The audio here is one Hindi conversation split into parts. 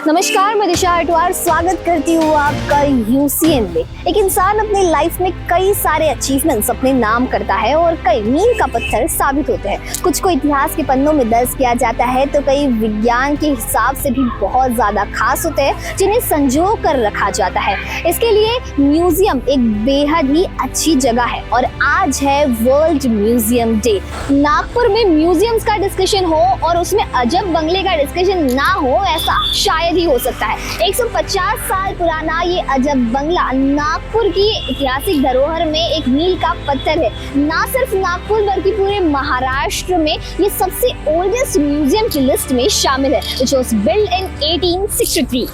नमस्कार, मैं दिशा अटवार स्वागत करती हूँ आपका यूसीएन में। एक इंसान अपनी लाइफ में कई सारे अचीवमेंट्स अपने नाम करता है और कई मील का पत्थर साबित होते हैं। कुछ को इतिहास के पन्नों में दर्ज किया जाता है तो कई विज्ञान के हिसाब से भी बहुत ज्यादा खास होते हैं जिन्हें संजो कर रखा जाता है। इसके लिए म्यूजियम एक बेहद ही अच्छी जगह है और आज है वर्ल्ड म्यूजियम डे। नागपुर में म्यूजियम्स का डिस्कशन हो और उसमें अजब बंगले का डिस्कशन ना हो, ऐसा शायद ही हो सकता है। 150 साल पुराना ये अजब बंगला नागपुर की ऐतिहासिक धरोहर में एक मील का पत्थर है। ना सिर्फ नागपुर बल्कि पूरे महाराष्ट्र में ये सबसे ओल्डेस्ट म्यूजियम की लिस्ट में शामिल है, which was built in 1863।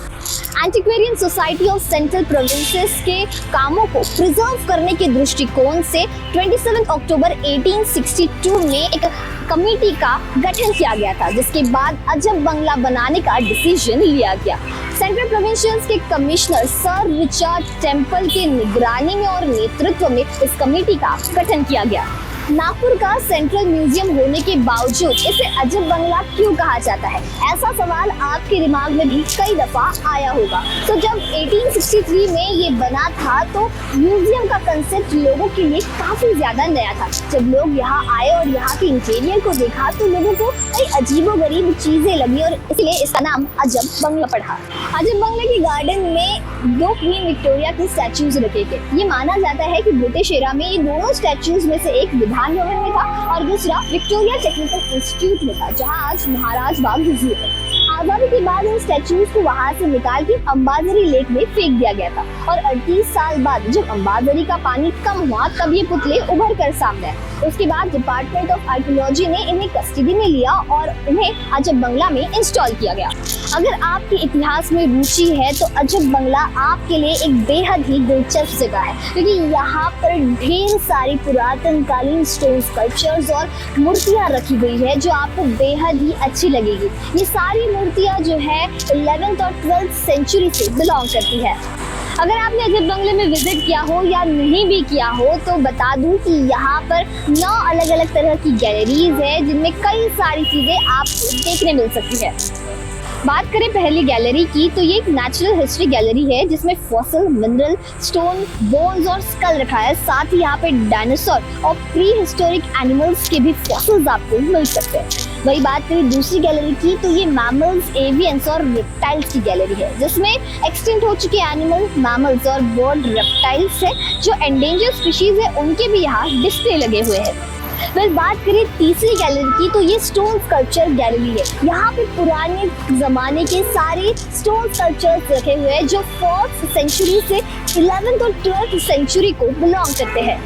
Antiquarian society of central provinces के कामों को प्रिजर्व करने के दृष्टिकोण से 27 अक्टूबर 1862 में एक कमेटी का गठन किया गया था, जिसके बाद अजब बंगला बनाने का डिसीजन लिया गया। सेंट्रल प्रोविंशियल्स के कमिश्नर सर रिचर्ड टेम्पल के निगरानी में और नेतृत्व में इस कमेटी का गठन किया गया। नागपुर का सेंट्रल म्यूजियम होने के बावजूद इसे अजब बंगला क्यों कहा जाता है, ऐसा सवाल आपके दिमाग में भी कई दफा आया होगा। तो जब 1863 में ये बना था तो म्यूजियम का कंसेप्ट लोगों के लिए काफी ज्यादा नया था। जब लोग यहाँ आए और यहाँ के इंटीरियर को देखा तो लोगों को कई अजीबोगरीब चीजें लगी और इसलिए इसका नाम अजब बंगला पड़ा। अजब बंगले के गार्डन में 2 क्वीन विक्टोरिया की स्टैचूज रखे थे। ये माना जाता है कि ब्रिटिश एरा में ये दोनों स्टैचूज में से एक विधान भवन में था और दूसरा विक्टोरिया टेक्निकल इंस्टीट्यूट में था, जहां आज महाराज बाग जू है। आजादी के बाद इन स्टैचूज को वहां से निकाल के अंबाझरी लेक में फेंक दिया गया था और 38 साल बाद जब अंबाझरी का पानी कम हुआ तब ये पुतले उभर कर सामने आए। उसके बाद डिपार्टमेंट ऑफ आर्कियोलॉजी ने इन्हें कस्टडी में लिया और इन्हें अजब बंगला में इंस्टॉल किया गया। अगर आपके इतिहास में रुचि है तो अजब बंगला आपके लिए एक बेहद ही दिलचस्प जगह है, क्योंकि यहाँ पर ढेर सारी पुरातन कालीन स्टोन स्कल्पचर्स और मूर्तियाँ रखी गई है जो आपको बेहद ही अच्छी लगेगी। ये सारी मूर्तियाँ जो है 11th और 12th सेंचुरी से बिलोंग करती है। अगर आपने अजब बंगले में विजिट किया हो या नहीं भी किया हो तो बता दूं कि यहाँ पर 9 अलग अलग तरह की गैलरीज है जिनमें कई सारी चीजें आपको देखने मिल सकती है। बात करें पहली गैलरी की तो ये एक नेचुरल हिस्ट्री गैलरी है जिसमें फॉसिल, मिनरल, स्टोन, बोन्स और स्कल रखा है। साथ ही यहाँ पे डायनासोर और प्री हिस्टोरिक एनिमल्स के भी फॉसिल्स आपको मिल सकते हैं। वही बात करें दूसरी गैलरी की तो ये मैमल्स, एवियंस और रेप्टाइल्स की गैलरी है जिसमें एक्सटिंक्ट हो चुके एनिमल, मैमल्स और बर्ड रेप्टाइल्स है जो एंडेंजर्ड स्पीशीज है, उनके भी यहाँ डिस्प्ले लगे हुए हैं। बात करें तीसरी गैलरी की तो ये स्टोन स्कल्पचर गैलरी है। यहाँ पे पुराने जमाने के सारे स्टोन स्कल्पचर्स रखे हुए हैं जो 4th सेंचुरी से 11th और 12th सेंचुरी को बिलोंग करते हैं।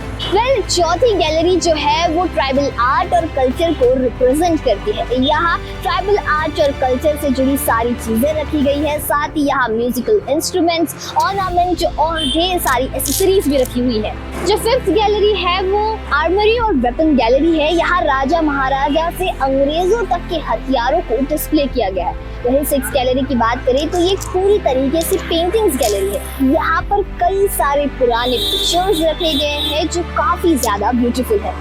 चौथी गैलरी जो है वो ट्राइबल आर्ट और कल्चर को रिप्रेजेंट करती है। यहाँ ट्राइबल आर्ट और कल्चर से जुड़ी सारी चीजें रखी गई है। साथ ही यहाँ म्यूजिकल इंस्ट्रूमेंट्स, ऑर्नामेंट और ढेर सारी एक्सेसरीज भी रखी हुई है। जो 5th गैलरी है वो आर्मरी और वेपन गैलरी है। यहाँ राजा महाराजा से अंग्रेजों तक के हथियारों को डिस्प्ले किया गया है। वही 6th गैलरी की बात करें तो ये पूरी तरीके से पेंटिंग्स गैलरी है। यहाँ पर कई सारे पुराने पिक्चर्स रखे गए हैं जो काफी ज्यादा ब्यूटीफुल है।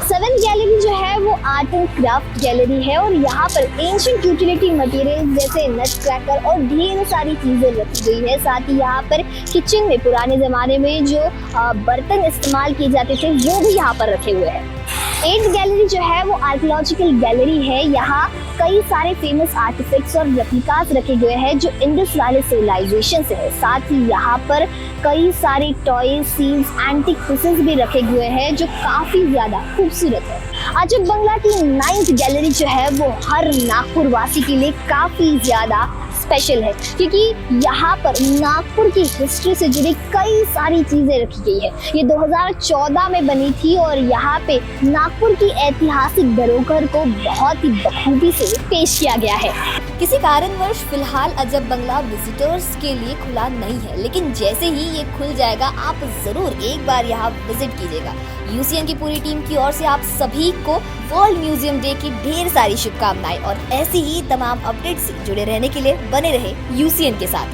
7th गैलरी जो है वो आर्ट एंड क्राफ्ट गैलरी है और यहाँ पर एंशिएंट यूटिलिटी मटेरियल जैसे नट क्रैकर और ढेर सारी चीजें रखी गई है। साथ ही यहाँ पर किचन में पुराने जमाने में जो बर्तन इस्तेमाल किए जाते थे वो भी यहाँ पर रखे हुए हैं। 8th गैलरी जो है वो आर्कियोलॉजिकल गैलरी है। यहाँ कई सारे फेमस आर्टिफैक्ट्स और रेप्लिकास रखे गए हैं जो इंडस वैली सिविलाइजेशन से है। साथ ही यहाँ पर कई सारे टॉयज, सील्स, एंटिक पीसेस भी रखे हुए हैं जो काफी ज्यादा खूबसूरत है। अजब बंगला की 9th गैलरी जो है वो हर नागपुर वासी के लिए काफी ज्यादा स्पेशल है, क्योंकि यहाँ पर नागपुर की हिस्ट्री से जुड़ी कई सारी चीजें रखी गई है। ये 2014 में बनी थी और यहाँ पे नागपुर की ऐतिहासिक धरोहर को बहुत ही बखूबी से पेश किया गया है। किसी कारणवश फिलहाल अजब बंगला विजिटर्स के लिए खुला नहीं है, लेकिन जैसे ही ये खुल जाएगा आप जरूर एक बार यहाँ विजिट कीजिएगा। यूसीएन की पूरी टीम की ओर से आप सभी को वर्ल्ड म्यूजियम डे की ढेर सारी शुभकामनाएं और ऐसी ही तमाम अपडेट से जुड़े रहने के लिए बने रहे यूसीएन के साथ।